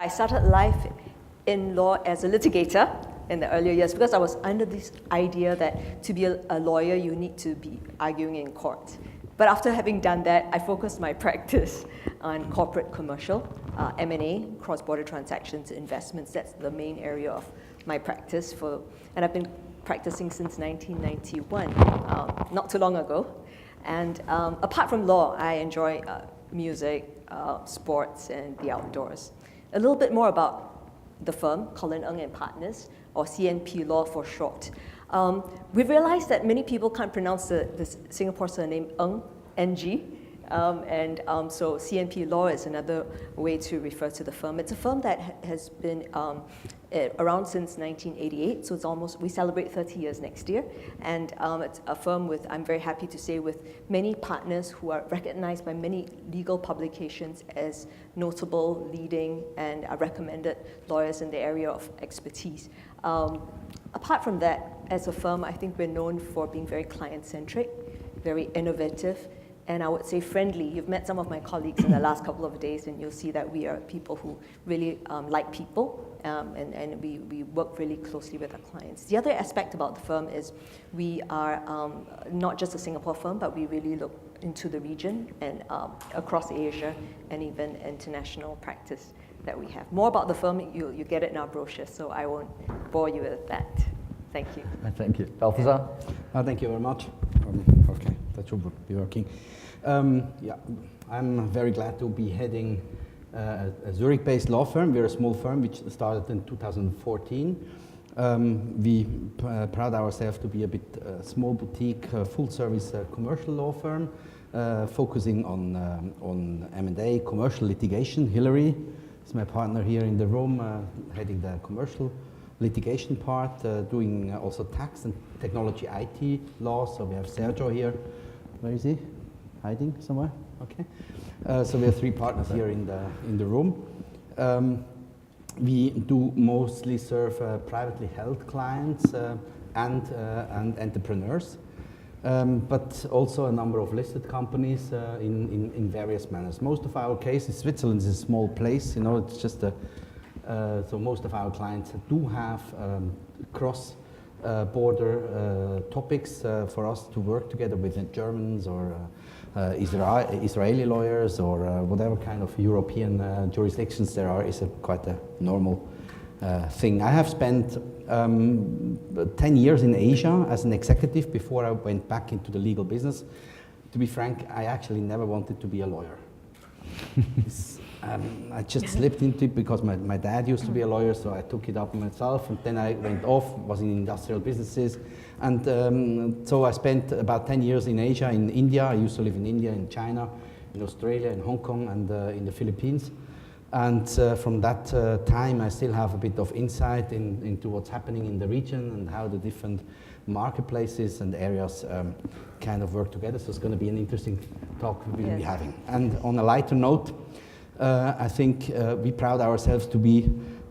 I started life in law as a litigator in the earlier years because I was under this idea that to be a lawyer, you need to be arguing in court. But after having done that, I focused my practice on corporate commercial, M&A, cross-border transactions, investments. That's the main area of my practice and I've been practicing since 1991, not too long ago. And apart from law, I enjoy music, sports, and the outdoors. A little bit more about the firm, Colin Ng and Partners, or CNP Law for short. We've realized that many people can't pronounce the Singapore surname Ng, NG, so CNP Law is another way to refer to the firm. It's a firm that has been around since 1988, so we celebrate 30 years next year, and it's a firm with, I'm very happy to say, with many partners who are recognized by many legal publications as notable, leading, and recommended lawyers in the area of expertise. Apart from that, as a firm, I think we're known for being very client-centric, very innovative, and I would say friendly. You've met some of my colleagues in the last couple of days, and you'll see that we are people who really like people, and we work really closely with our clients. The other aspect about the firm is we are not just a Singapore firm, but we really look into the region and across Asia and even international practice that we have. More about the firm, you get it in our brochure, so I won't bore you with that. Thank you. Thank you. Balthasar? Thank you very much. Okay, that should be working. Yeah, I'm very glad to be heading a Zurich-based law firm. We're a small firm which started in 2014. We proud ourselves to be a bit small boutique, full-service commercial law firm, focusing on M&A, commercial litigation. Hillary is my partner here in the room, heading the commercial litigation part, doing also tax and technology IT law. So we have Sergio here. Where is he? Hiding somewhere? Okay. So we have three partners here in the room. We do mostly serve privately held clients and entrepreneurs, but also a number of listed companies in various manners. Most of our cases, Switzerland is a small place, you know, it's just so most of our clients do have cross-border topics for us to work together with Germans or Israeli lawyers or whatever kind of European jurisdictions there are, is quite a normal thing. I have spent 10 years in Asia as an executive before I went back into the legal business. To be frank, I actually never wanted to be a lawyer. I just slipped into it because my dad used to be a lawyer, so I took it up myself, and then I went off, was in industrial businesses, and so I spent about 10 years in Asia, in India. I used to live in India, in China, in Australia, in Hong Kong, and in the Philippines. And from that time, I still have a bit of insight into what's happening in the region and how the different marketplaces and areas kind of work together. So it's going to be an interesting talk we'll be having. And on a lighter note, I think we proud ourselves to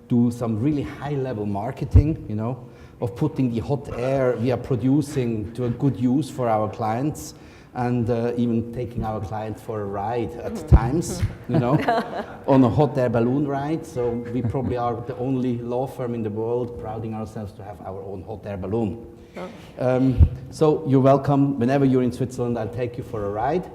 do some really high-level marketing, you know, of putting the hot air we are producing to a good use for our clients, and even taking our clients for a ride at times, you know, on a hot air balloon ride. So we probably are the only law firm in the world prouding ourselves to have our own hot air balloon. So you're welcome. Whenever you're in Switzerland, I'll take you for a ride,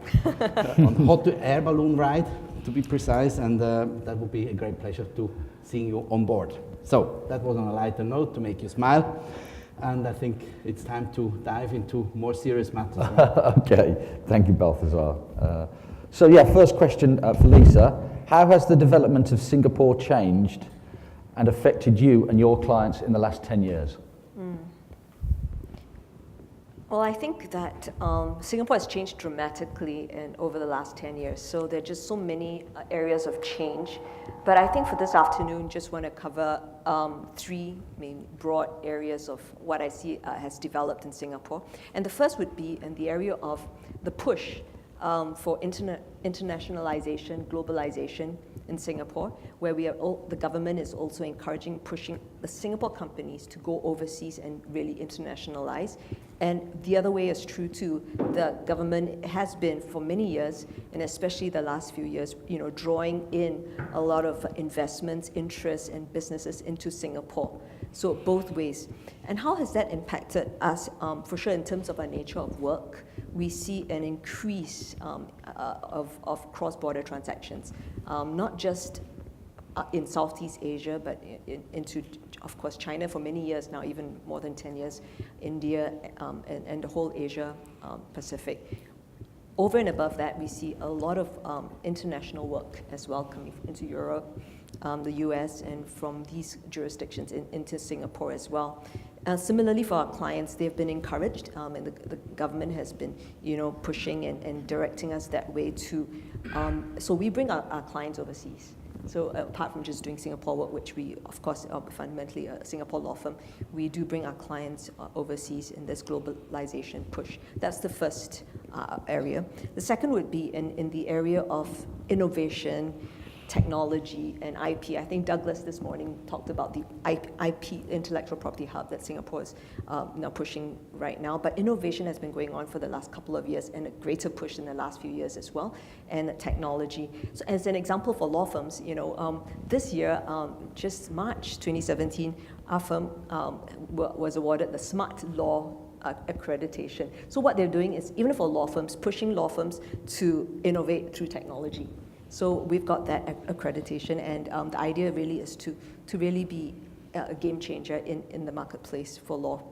on hot air balloon ride, to be precise, and that would be a great pleasure to seeing you on board. So that was on a lighter note to make you smile, and I think it's time to dive into more serious matters. Right? Okay, thank you, Balthasar. So yeah, first question for Lisa. How has the development of Singapore changed and affected you and your clients in the last 10 years? Well, I think that Singapore has changed dramatically over the last 10 years. So there are just so many areas of change. But I think for this afternoon, just want to cover three main broad areas of what I see has developed in Singapore. And the first would be in the area of the push for internationalization, globalization in Singapore, where the government is also encouraging, pushing the Singapore companies to go overseas and really internationalize. And the other way is true too. The government has been for many years, and especially the last few years, drawing in a lot of investments, interests, and businesses into Singapore. So both ways. And how has that impacted us? For sure, in terms of our nature of work, we see an increase of cross-border transactions, not just in Southeast Asia, but into, of course, China for many years now, even more than 10 years, India, and the whole Asia Pacific. Over and above that, we see a lot of international work as well coming into Europe, the US, and from these jurisdictions into Singapore as well. Similarly, for our clients, they've been encouraged, and the government has been, pushing and directing us that way too. So we bring our clients overseas. So apart from just doing Singapore work, which we, of course, are fundamentally a Singapore law firm, we do bring our clients overseas in this globalization push. That's the first area. The second would be in the area of innovation, technology, and IP. I think Douglas this morning talked about the IP, intellectual property hub, that Singapore is now pushing right now. But innovation has been going on for the last couple of years, and a greater push in the last few years as well, and technology. So as an example for law firms, this year, just March 2017, our firm was awarded the Smart Law accreditation. So what they're doing is, even for law firms, pushing law firms to innovate through technology. So we've got that accreditation, and the idea really is to really be a game changer in the marketplace for law.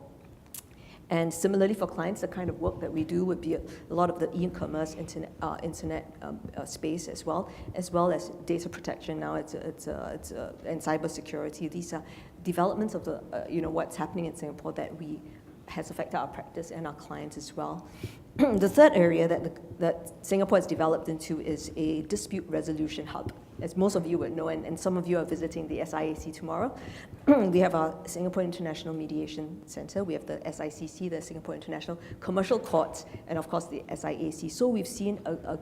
And similarly for clients, the kind of work that we do would be a lot of the e-commerce, internet space as well as data protection. Now and cybersecurity. These are developments of the what's happening in Singapore that has affected our practice and our clients as well. The third area that Singapore has developed into is a dispute resolution hub. As most of you would know, and some of you are visiting the SIAC tomorrow, we have our Singapore International Mediation Center, we have the SICC, the Singapore International Commercial Court, and of course the SIAC. So we've seen a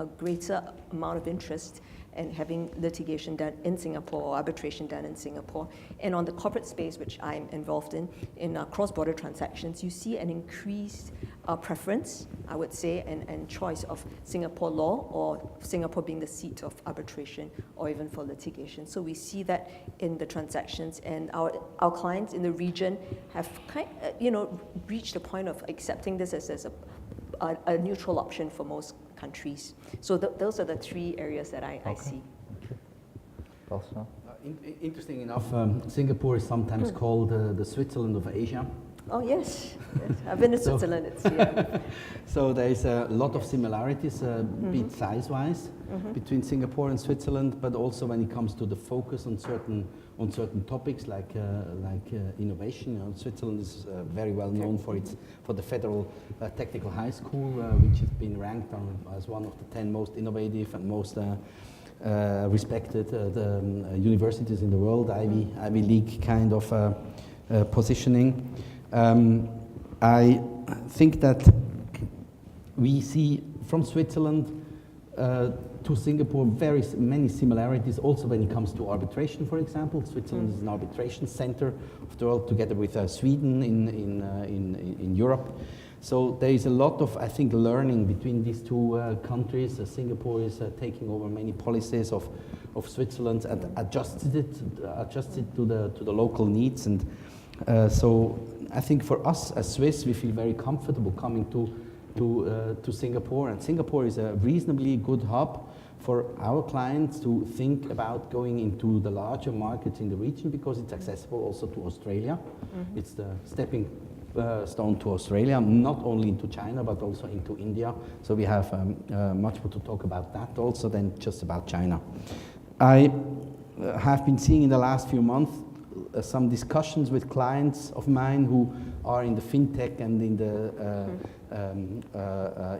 greater amount of interest in having litigation done in Singapore or arbitration done in Singapore. And on the corporate space, which I'm involved in cross-border transactions, you see an increased preference, I would say, and choice of Singapore law, or Singapore being the seat of arbitration or even for litigation. So we see that in the transactions, and our clients in the region have reached the point of accepting this as a neutral option for most countries. So those are the three areas that I see. Balthasar? Interesting enough, Singapore is sometimes called the Switzerland of Asia. Oh yes, I've been to Switzerland. So there is a lot of similarities, be it size-wise, between Singapore and Switzerland, but also when it comes to the focus on certain topics like innovation. Switzerland is very well known for the Federal Technical High School, which has been ranked as one of the 10 most innovative and most respected universities in the world, Ivy League kind of positioning. I think that we see from Switzerland to Singapore very many similarities also when it comes to arbitration, for example. Switzerland is an arbitration center of the world together with Sweden in Europe. So there is a lot of, I think, learning between these two countries. Singapore is taking over many policies of Switzerland and adjusted it to the local needs. And so I think for us as Swiss, we feel very comfortable coming to Singapore, and Singapore is a reasonably good hub for our clients to think about going into the larger markets in the region, because it's accessible also to Australia. It's the stepping stone to Australia, not only into China but also into India. So we have much more to talk about that also than just about China. I have been seeing in the last few months some discussions with clients of mine who are in the fintech and in the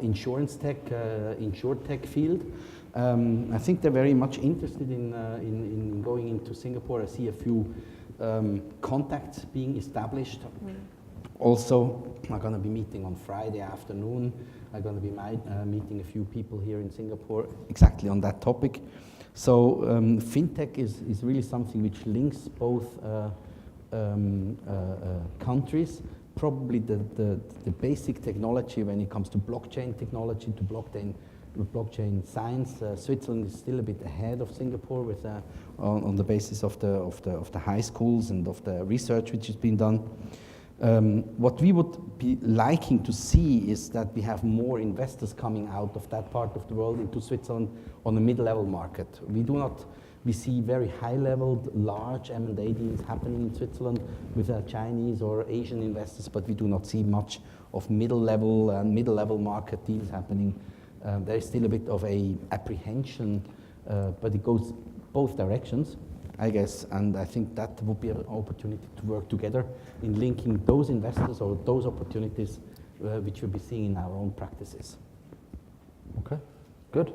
insurance tech, insurtech field. I think they're very much interested in going into Singapore. I see a few contacts being established Also, I'm going to be meeting on Friday afternoon. I'm going to be meeting a few people here in Singapore exactly on that topic. So fintech is really something which links both countries. Probably the basic technology when it comes to blockchain technology, to blockchain science. Switzerland is still a bit ahead of Singapore with on the basis of the high schools and of the research which has been done. What we would be liking to see is that we have more investors coming out of that part of the world into Switzerland on a mid-level market. We see very high-leveled, large M&A deals happening in Switzerland with Chinese or Asian investors, but we do not see much of middle-level and middle-level market deals happening. There is still a bit of a apprehension, but it goes both directions, I guess, and I think that would be an opportunity to work together in linking those investors or those opportunities which we'll be seeing in our own practices. Okay, good.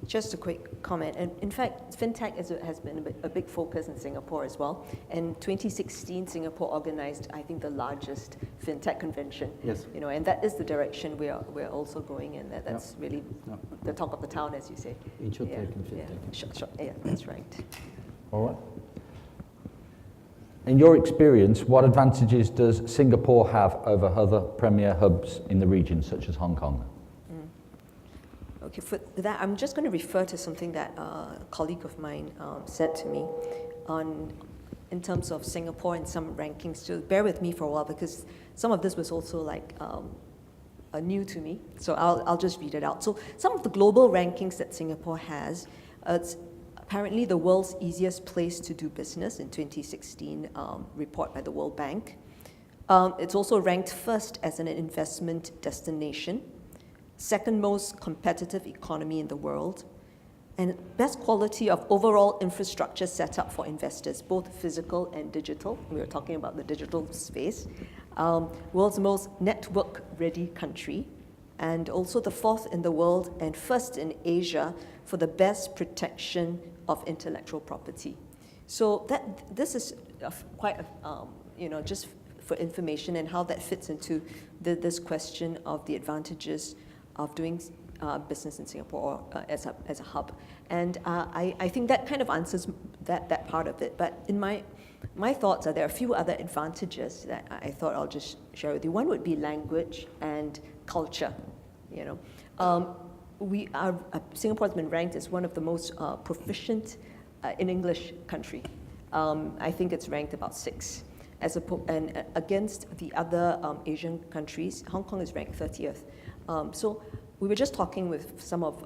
Just a quick comment. And in fact, fintech has been a big focus in Singapore as well. In 2016, Singapore organized, I think, the largest fintech convention. Yes. You know, and that is the direction we're also going in. That's really the talk of the town, as you say. Insurtech and fintech. Sure. Yeah, that's right. All right. In your experience, what advantages does Singapore have over other premier hubs in the region, such as Hong Kong? Okay, for that, I'm just going to refer to something that a colleague of mine said to me in terms of Singapore and some rankings. So bear with me for a while because some of this was also like new to me. So I'll just read it out. So some of the global rankings that Singapore has, it's apparently the world's easiest place to do business in 2016 report by the World Bank. It's also ranked first as an investment destination, second most competitive economy in the world, and best quality of overall infrastructure set up for investors, both physical and digital. We were talking about the digital space. World's most network-ready country, and also the fourth in the world and first in Asia for the best protection of intellectual property. So this is quite, just for information and how that fits into this question of the advantages of doing business in Singapore as a hub. And I think that kind of answers that part of it. But in my thoughts are there are a few other advantages that I thought I'll just share with you. One would be language and culture. Singapore has been ranked as one of the most proficient in English country. I think it's ranked about 6. And against the other Asian countries, Hong Kong is ranked 30th. So we were just talking with some of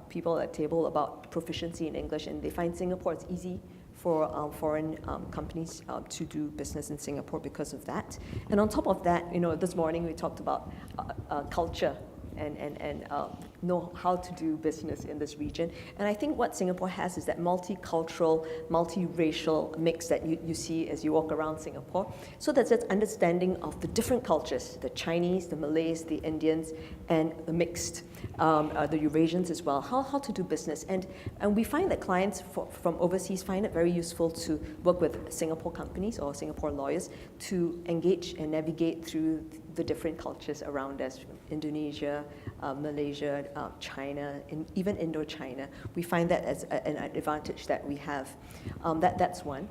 people at the table about proficiency in English, and they find Singapore, it's easy for foreign companies to do business in Singapore because of that. And on top of that, this morning we talked about culture and know how to do business in this region. And I think what Singapore has is that multicultural, multiracial mix that you see as you walk around Singapore. So that's that understanding of the different cultures, the Chinese, the Malays, the Indians, and the mixed, the Eurasians as well, how to do business. And we find that clients from overseas find it very useful to work with Singapore companies or Singapore lawyers to engage and navigate through the different cultures around us, Indonesia, Malaysia, China, and even Indochina. We find that as an advantage that we have. That's one.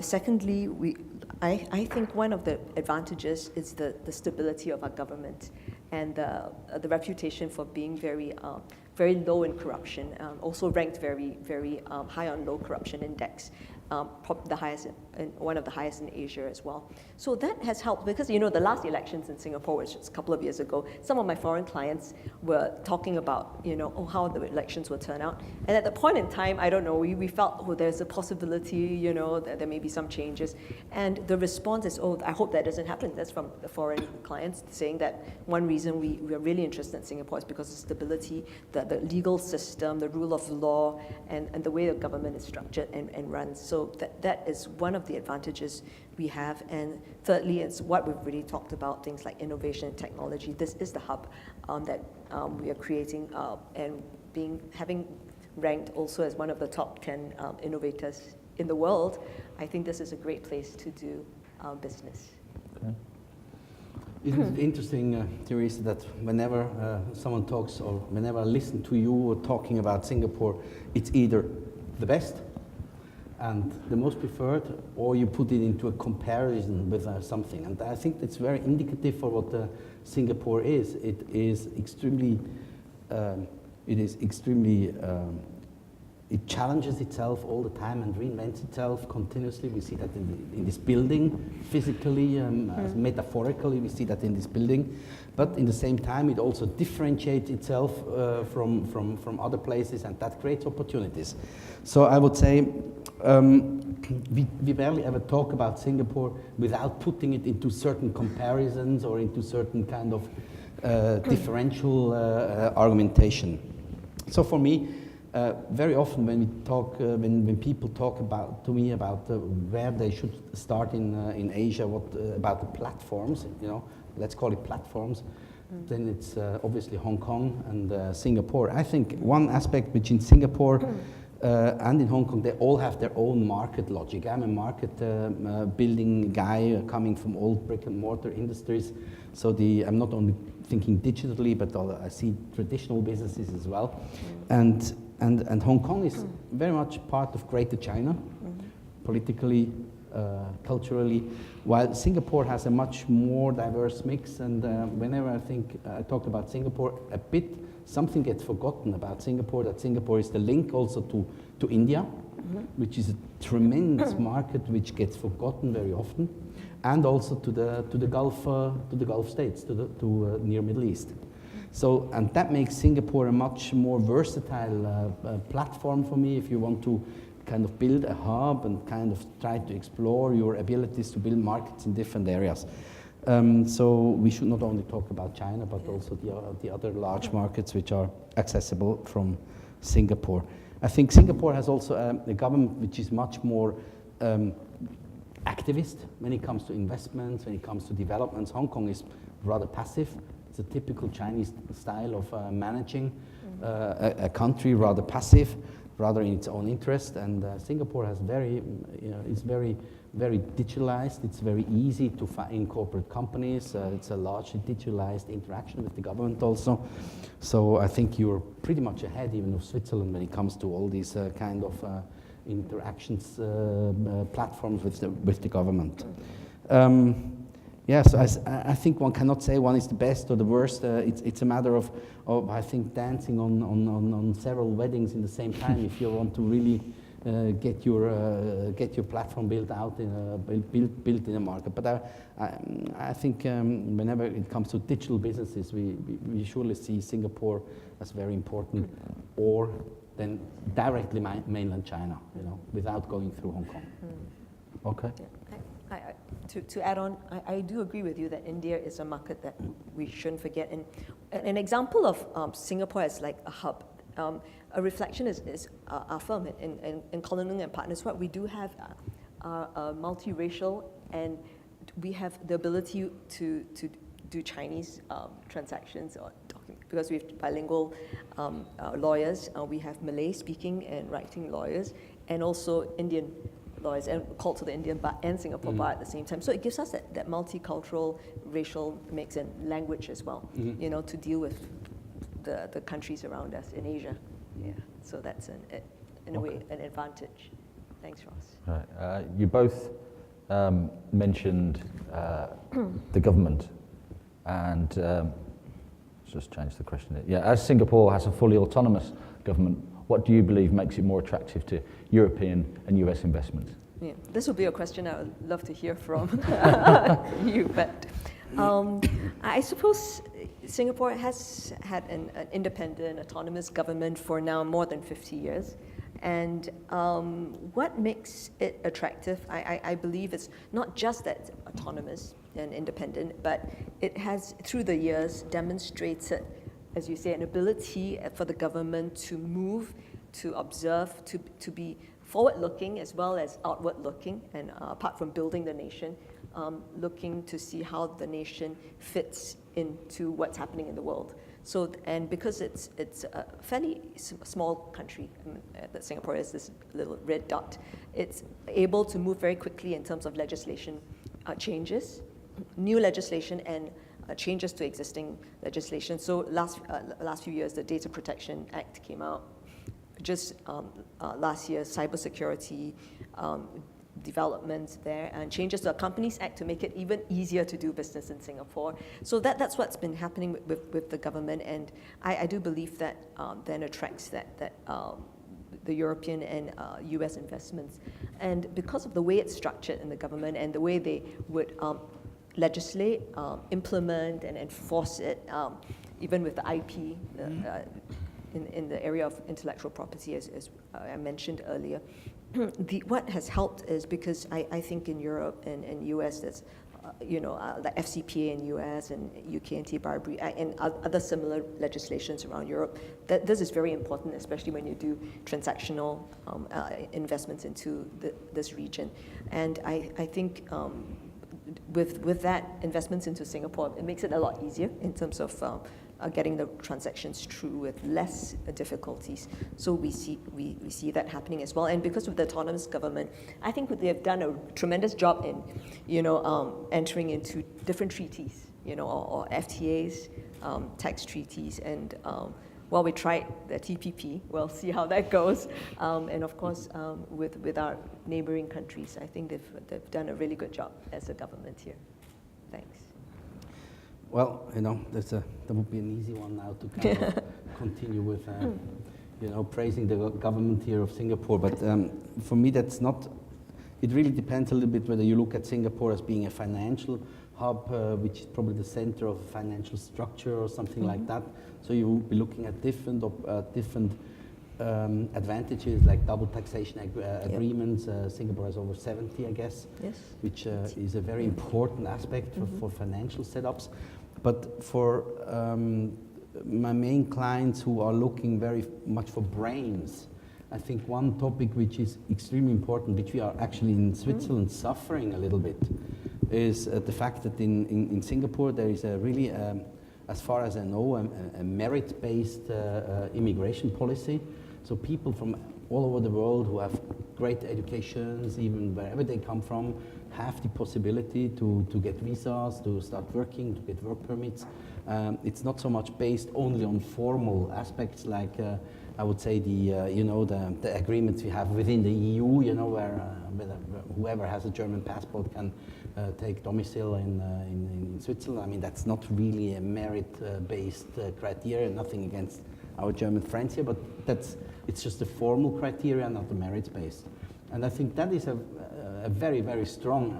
Secondly, I think one of the advantages is the stability of our government and the reputation for being very low in corruption, also ranked very, very high on low corruption index. The highest, one of the highest in Asia as well. So that has helped because, the last elections in Singapore, which was a couple of years ago, some of my foreign clients were talking about, how the elections will turn out. And at the point in time, I don't know, we felt, there's a possibility, that there may be some changes. And the response is, I hope that doesn't happen. That's from the foreign clients saying that one reason we are really interested in Singapore is because of stability, the legal system, the rule of law, and the way the government is structured and runs. So that is one of the advantages we have. And thirdly, it's what we've really talked about, things like innovation and technology. This is the hub that we are creating and having ranked also as one of the top 10 innovators in the world. I think this is a great place to do business. Okay. Isn't it interesting, Teresa, that whenever someone talks or whenever I listen to you talking about Singapore, it's either the best and the most preferred, or you put it into a comparison with something. And I think it's very indicative for what Singapore is. It is extremely, it challenges itself all the time and reinvents itself continuously. We see that in this building, physically, as metaphorically, we see that in this building. But in the same time, it also differentiates itself from other places, and that creates opportunities. So I would say we barely ever talk about Singapore without putting it into certain comparisons or into certain kind of differential argumentation. So for me, very often when we talk, when people talk to me about where they should start in Asia, about the platforms, let's call it platforms, then it's obviously Hong Kong and Singapore. I think one aspect which in Singapore and in Hong Kong, they all have their own market logic. I'm a market building guy coming from old brick and mortar industries, so I'm not only thinking digitally, but I see traditional businesses as well. And Hong Kong is very much part of Greater China, politically, culturally, while Singapore has a much more diverse mix. And whenever I talk about Singapore a bit, something gets forgotten about Singapore, that Singapore is the link also to India, which is a tremendous market which gets forgotten very often, and also to the Gulf states, to near Middle East. So, and that makes Singapore a much more versatile platform for me if you want to kind of build a hub and kind of try to explore your abilities to build markets in different areas. So we should not only talk about China, but also the other large markets which are accessible from Singapore. I think Singapore has also a government which is much more activist when it comes to investments, when it comes to developments. Hong Kong is rather passive. It's a typical Chinese style of managing a country, rather passive, rather in its own interest. And Singapore has is very, very digitalized. It's very easy to find corporate companies. It's a largely digitalized interaction with the government also. So I think you're pretty much ahead even of Switzerland when it comes to all these kind of interactions, platforms with the government. Yes, I think one cannot say one is the best or the worst. It's a matter of I think dancing on several weddings in the same time if you want to really get your platform built out built in a market. But I think whenever it comes to digital businesses, we surely see Singapore as very important, or then directly mainland China, without going through Hong Kong. Okay. Yeah. To add on, I do agree with you that India is a market that we shouldn't forget. And an example of Singapore as like a hub, a reflection is our firm in Colin and Partners. What we do have multiracial, and we have the ability to do Chinese transactions or because we have bilingual lawyers. We have Malay speaking and writing lawyers, and also Indian lawyers, and called to the Indian bar and Singapore bar at the same time. So it gives us that multicultural, racial mix and language as well, to deal with the countries around us in Asia. Yeah, so that's in a way an advantage. Thanks, Ross. Right. You both mentioned the government, and just change the question. Yeah, as Singapore has a fully autonomous government, what do you believe makes it more attractive to European and US investments? Yeah, this will be a question I would love to hear from you, but I suppose Singapore has had an independent, autonomous government for now more than 50 years. And what makes it attractive, I believe it's not just that it's autonomous and independent, but it has, through the years, demonstrated, as you say, an ability for the government to move, to observe, to be forward-looking as well as outward-looking, and apart from building the nation, looking to see how the nation fits into what's happening in the world. So, and because it's a fairly small country, that Singapore is this little red dot, it's able to move very quickly in terms of legislation changes, new legislation, and changes to existing legislation. So last few years, the Data Protection Act came out. Just last year, cybersecurity developments there, and changes to the Companies Act to make it even easier to do business in Singapore. So that's what's been happening with the government, and I do believe that then attracts the European and US investments. And because of the way it's structured in the government and the way they would legislate, implement, and enforce it, even with the IP, in the area of intellectual property, as I mentioned earlier. What has helped is because I think in Europe and US, there's the FCPA in US and UK anti-bribery and other similar legislations around Europe, that this is very important, especially when you do transactional investments into this region. And I think with that investments into Singapore, it makes it a lot easier in terms of getting the transactions through with less difficulties. So we see that happening as well. And because of the autonomous government, I think they have done a tremendous job in, entering into different treaties, or FTAs, tax treaties, and well, we tried the TPP. We'll see how that goes. And of course, with our neighboring countries, I think they've done a really good job as a government here. Thanks. Well, that would be an easy one now to kind of continue with, praising the government here of Singapore. But for me, that's not. It really depends a little bit whether you look at Singapore as being a financial hub, which is probably the center of a financial structure or something like that. So you will be looking at different advantages like double taxation agreements. Singapore has over 70, I guess, yes, which is a very important aspect for financial setups. But for my main clients who are looking very much for brains, I think one topic which is extremely important, which we are actually in Switzerland suffering a little bit, is the fact that in Singapore there is a really, as far as I know, a merit-based immigration policy. So people from all over the world who have great educations, even wherever they come from, have the possibility to get visas, to start working, to get work permits. It's not so much based only on formal aspects like I would say the agreements we have within the EU, where whoever has a German passport can take domicile in Switzerland. I mean, that's not really a merit-based criteria. Nothing against our German friends here, but it's just a formal criteria, not the merit-based. And I think that is a very, very strong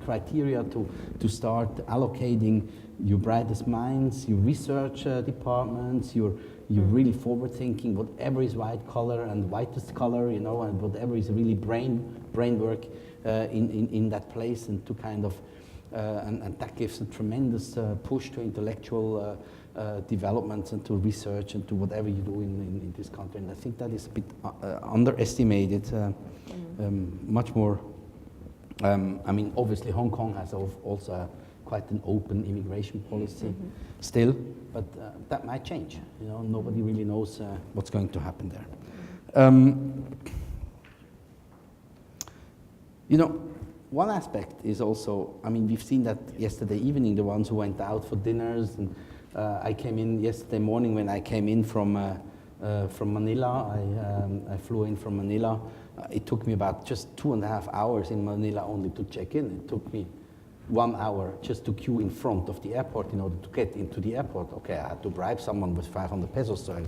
criteria to start allocating your brightest minds, your research departments, you're really forward-thinking, whatever is white collar and whitest collar, and whatever is really brain work in that place, and to kind of, and that gives a tremendous push to intellectual developments and to research and to whatever you do in this country. And I think that is a bit underestimated, much more. I mean, obviously Hong Kong has also quite an open immigration policy still, but that might change. Nobody really knows what's going to happen there. One aspect is also, I mean, we've seen that yesterday evening, the ones who went out for dinners, and I came in yesterday morning when I came in from Manila. I flew in from Manila. It took me about just 2.5 hours in Manila only to check in. It took me 1 hour just to queue in front of the airport in order to get into the airport. Okay, I had to bribe someone with 500 pesos, so I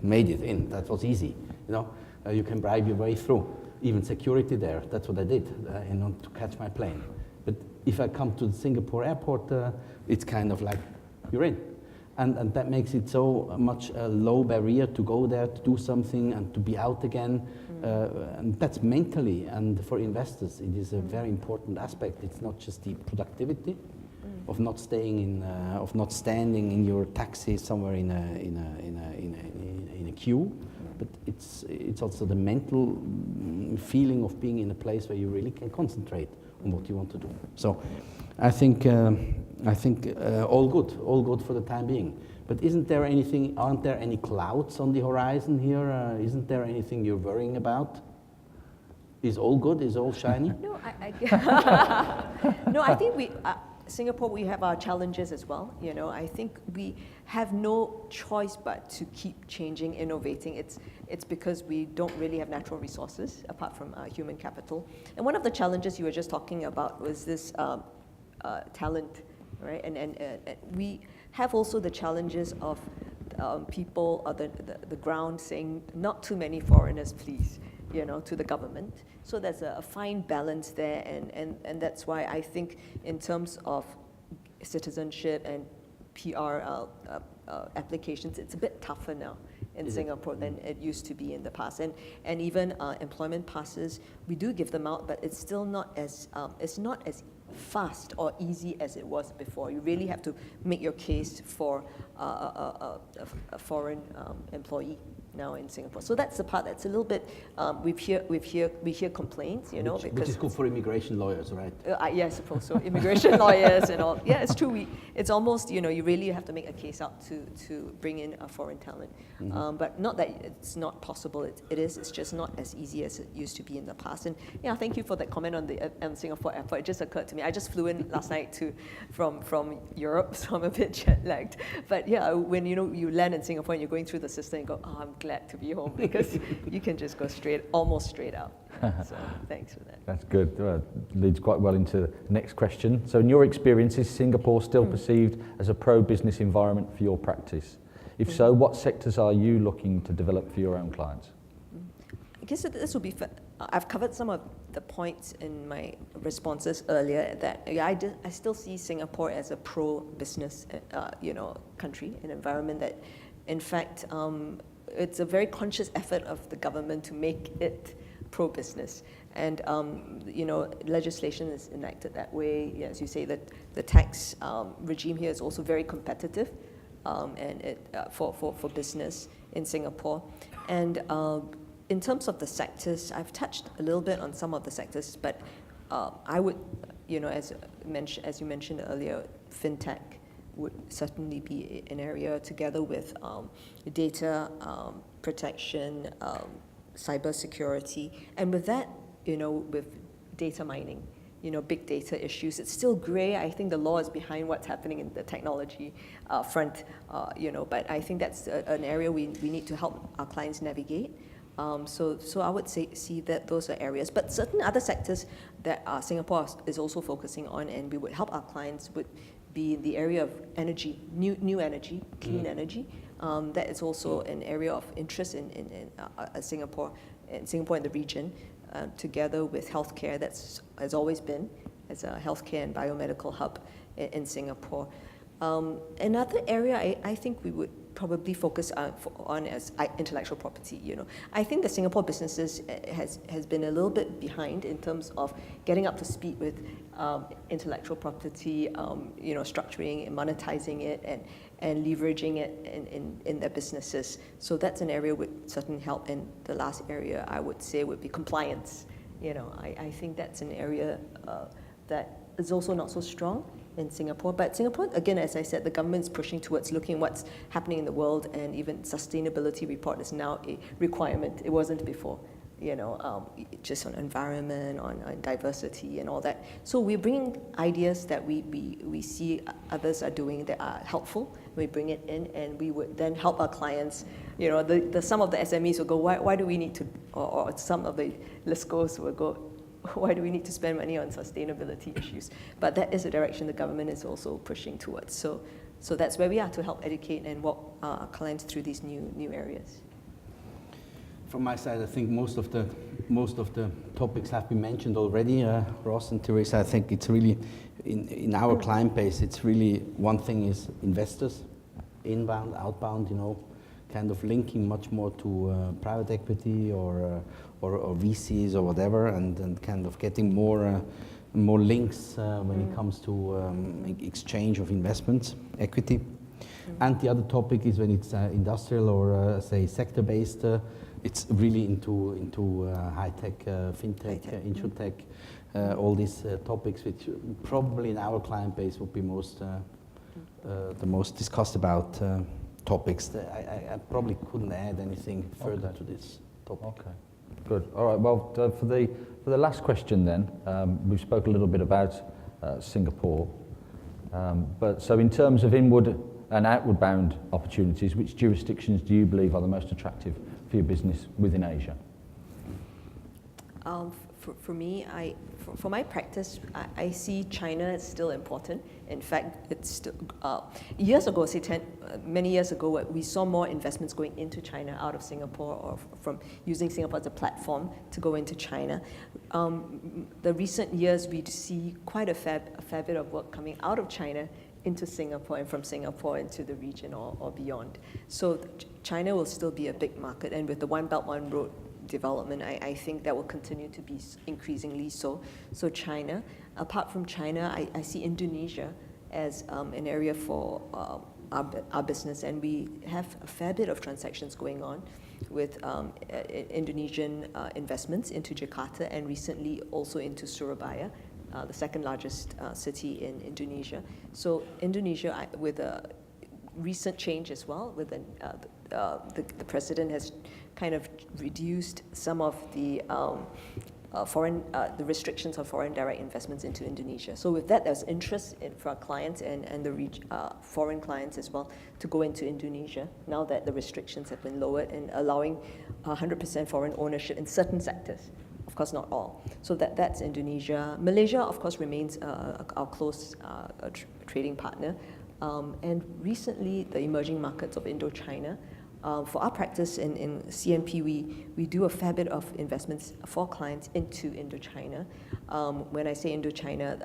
made it in. That was easy. You can bribe your way through. Even security there, that's what I did to catch my plane. But if I come to the Singapore airport, it's kind of like, you're in. And that makes it so much a low barrier to go there, to do something, and to be out again. And that's mentally, and for investors, it is a very important aspect. It's not just the productivity of not staying of not standing in your taxi somewhere in a queue, but it's also the mental feeling of being in a place where you really can concentrate on what you want to do. So, I think all good for the time being. But aren't there any clouds on the horizon here? Isn't there anything you're worrying about? Is all good? Is all shiny? No, no, I think Singapore, we have our challenges as well. You know, I think we have no choice but to keep changing, innovating. It's because we don't really have natural resources apart from human capital. And one of the challenges you were just talking about was this talent, right? And we have also the challenges of people, the ground saying, not too many foreigners, please, you know, to the government. So there's a fine balance there, and that's why I think in terms of citizenship and PR applications, it's a bit tougher now in Singapore than it used to be in the past. And even employment passes, we do give them out, but it's still not as fast or easy as it was before. You really have to make your case for a foreign employee now in Singapore. So that's the part that's a little bit, we hear complaints, you know, which is good for immigration lawyers, right? Yeah, I suppose so. Immigration lawyers and all. Yeah, it's true. It's almost, you know, you really have to make a case out to bring in a foreign talent. But not that it's not possible. It is. It's just not as easy as it used to be in the past. And yeah, thank you for that comment on the Singapore airport. It just occurred to me. I just flew in last night from Europe, so I'm a bit jet lagged. But yeah, when you land in Singapore and you're going through the system, you go, oh, I'm glad to be home, because you can just go almost straight out. So thanks for that. That's good. Leads quite well into the next question. So in your experience, is Singapore still perceived as a pro-business environment for your practice? If so, what sectors are you looking to develop for your own clients? I guess this will be, I've covered some of the points in my responses earlier, that I still see Singapore as a pro-business country, an environment that, in fact, it's a very conscious effort of the government to make it pro-business. And, legislation is enacted that way. As you say, that the tax regime here is also very competitive and for business in Singapore. And in terms of the sectors, I've touched a little bit on some of the sectors, but I would, as you mentioned earlier, fintech would certainly be an area, together with data protection, cyber security, and with that, with data mining, big data issues. It's still gray. I think the law is behind what's happening in the technology front, but I think that's an area we need to help our clients navigate. So I would see that those are areas, but certain other sectors that Singapore is also focusing on, and we would help our clients, would be in the area of energy, new energy, clean energy. That is also an area of interest in Singapore and the region, together with healthcare. That's has always been as a healthcare and biomedical hub in Singapore. Another area I think we would probably focus on as intellectual property. I think the Singapore businesses has been a little bit behind in terms of getting up to speed with intellectual property, structuring and monetizing it and leveraging it in their businesses. So that's an area would certainly help. And the last area I would say would be compliance. I think that's an area that is also not so strong in Singapore. But Singapore, again, as I said, the government's pushing towards looking what's happening in the world, and even sustainability report is now a requirement. It wasn't before, just on environment, on diversity and all that. So we're bringing ideas that we see others are doing that are helpful. We bring it in, and we would then help our clients. Some of the SMEs will go, why do we need to, or some of the LISCOs will go, why do we need to spend money on sustainability issues? But that is a direction the government is also pushing towards. So that's where we are, to help educate and walk our clients through these new areas. From my side, I think most of the topics have been mentioned already. Ross and Teresa, I think it's really, in our client base, it's really, one thing is investors, inbound, outbound, kind of linking much more to private equity or VCs or whatever, and kind of getting more links when it comes to exchange of investments, equity. And the other topic is when it's industrial or say sector-based, it's really into high-tech, fintech, insurtech, all these topics which probably in our client base would be the most discussed about topics. I probably couldn't add anything further to this topic. Okay, good. All right. Well, for the last question then, we spoke a little bit about Singapore. But so in terms of inward and outward bound opportunities, which jurisdictions do you believe are the most attractive for your business within Asia? For me, for my practice, I see China as still important. In fact, it's still, years ago, many years ago, we saw more investments going into China out of Singapore, or from using Singapore as a platform to go into China. The recent years, we see quite a fair bit of work coming out of China into Singapore, and from Singapore into the region or beyond. So China will still be a big market, and with the One Belt, One Road development, I think that will continue to be increasingly so. So China, apart from China, I see Indonesia as an area for our business, and we have a fair bit of transactions going on with Indonesian investments into Jakarta, and recently also into Surabaya, the second largest city in Indonesia. So Indonesia, with a recent change as well, with the president has kind of reduced some of the the restrictions on foreign direct investments into Indonesia. So with that, there's interest for our clients and the foreign clients as well to go into Indonesia now that the restrictions have been lowered, and allowing 100% foreign ownership in certain sectors. Of course, not all. So that's Indonesia. Malaysia, of course, remains our close trading partner. And recently, the emerging markets of Indochina. For our practice in CNP, we do a fair bit of investments for clients into Indochina. When I say Indochina,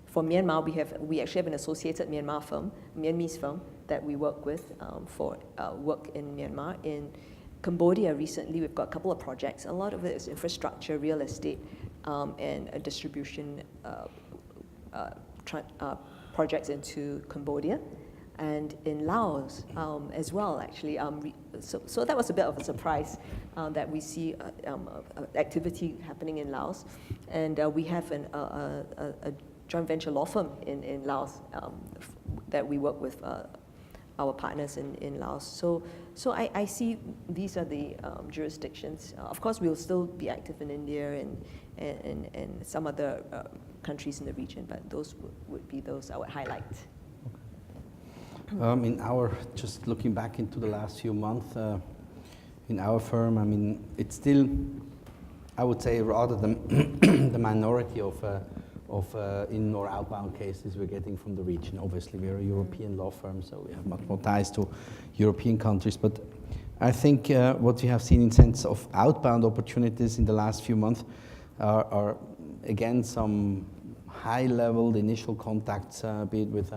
for Myanmar, we actually have an associated Myanmar firm, Myanmese firm, that we work with for work in Myanmar. In Cambodia recently, we've got a couple of projects. A lot of it is infrastructure, real estate, and a distribution projects into Cambodia. And in Laos as well, actually. So that was a bit of a surprise that we see activity happening in Laos. And we have a joint venture law firm in Laos that we work with our partners in Laos. So I see these are the jurisdictions. Of course, we'll still be active in India and some other countries in the region, but those would be those I would highlight. Just looking back into the last few months, in our firm, I mean, it's still, I would say, rather than the minority of in or outbound cases we're getting from the region. Obviously, we're a European law firm, so we have much more ties to European countries. But I think what we have seen in sense of outbound opportunities in the last few months are again, some high-level initial contacts, be it with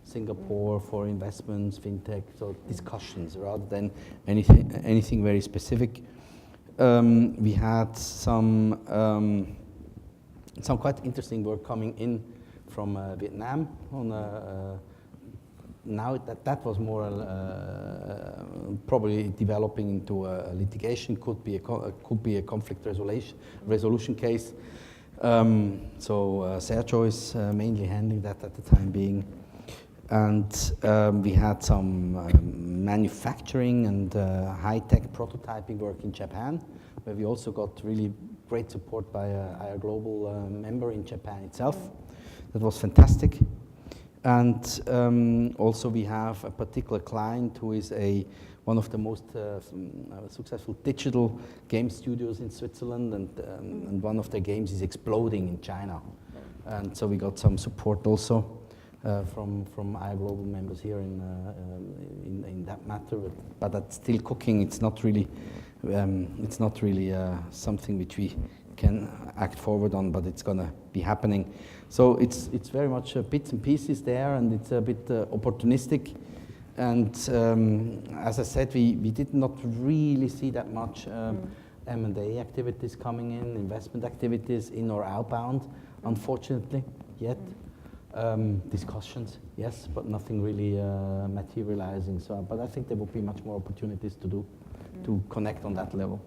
Singapore for investments, fintech, so discussions rather than anything very specific. We had some quite interesting work coming in from Vietnam on now that was more probably developing into a litigation, could be a conflict resolution case. So Sergio is mainly handling that at the time being. And we had some manufacturing and high-tech prototyping work in Japan, where we also got really great support by our global member in Japan itself. That was fantastic. And also we have a particular client who is one of the most successful digital game studios in Switzerland, and one of their games is exploding in China. And so we got some support also. From our global members here in that matter, but that's still cooking. It's not really something which we can act forward on, but it's gonna be happening. So it's very much bits and pieces there, and it's a bit opportunistic. And as I said, we did not really see that much M&A activities coming in, investment activities in or outbound, unfortunately, yet. Discussions, yes, but nothing really materializing. So, but I think there will be much more opportunities to connect on that level.